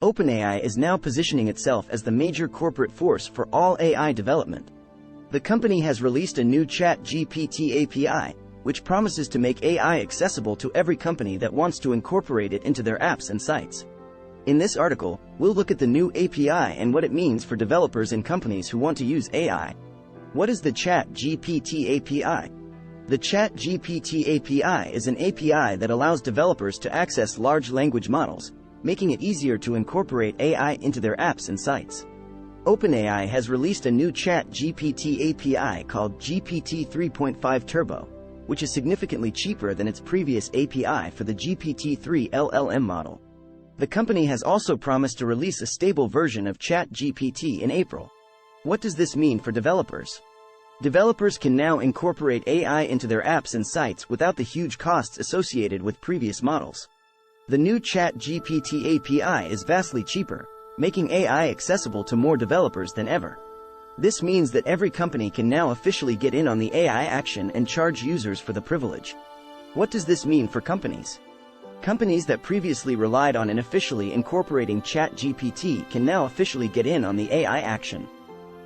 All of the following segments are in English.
OpenAI is now positioning itself as the major corporate force for all AI development. The company has released a new ChatGPT API, which promises to make AI accessible to every company that wants to incorporate it into their apps and sites. In this article, we'll look at the new API and what it means for developers and companies who want to use AI. What is the ChatGPT API? The ChatGPT API is an API that allows developers to access large language models, making it easier to incorporate AI into their apps and sites. OpenAI has released a new ChatGPT API called GPT 3.5 Turbo, which is significantly cheaper than its previous API for the GPT-3 LLM model. The company has also promised to release a stable version of ChatGPT in April. What does this mean for developers? Developers can now incorporate AI into their apps and sites without the huge costs associated with previous models. The new ChatGPT API is vastly cheaper, making AI accessible to more developers than ever. This means that every company can now officially get in on the AI action and charge users for the privilege. What does this mean for companies? Companies that previously relied on unofficially incorporating ChatGPT can now officially get in on the AI action.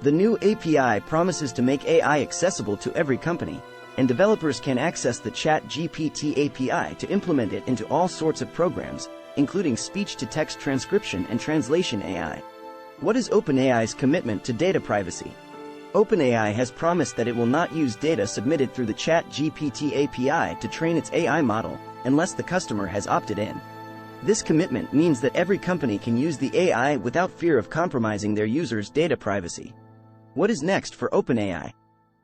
The new API promises to make AI accessible to every company, and developers can access the ChatGPT API to implement it into all sorts of programs, including speech-to-text transcription and translation AI. What is OpenAI's commitment to data privacy? OpenAI has promised that it will not use data submitted through the ChatGPT API to train its AI model, unless the customer has opted in. This commitment means that every company can use the AI without fear of compromising their users' data privacy. What is next for OpenAI?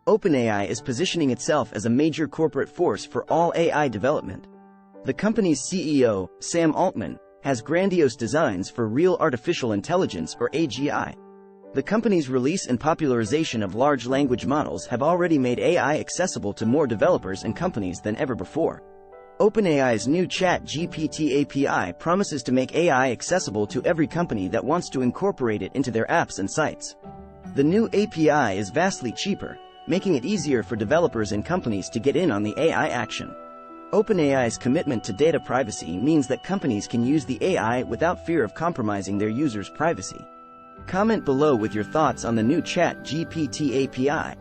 OpenAI is positioning itself as a major corporate force for all AI development. The company's CEO, Sam Altman, has grandiose designs for real artificial intelligence or AGI. The company's release and popularization of large language models have already made AI accessible to more developers and companies than ever before. OpenAI's new ChatGPT API promises to make AI accessible to every company that wants to incorporate it into their apps and sites. The new API is vastly cheaper, making it easier for developers and companies to get in on the AI action. OpenAI's commitment to data privacy means that companies can use the AI without fear of compromising their users' privacy. Comment below with your thoughts on the new ChatGPT API.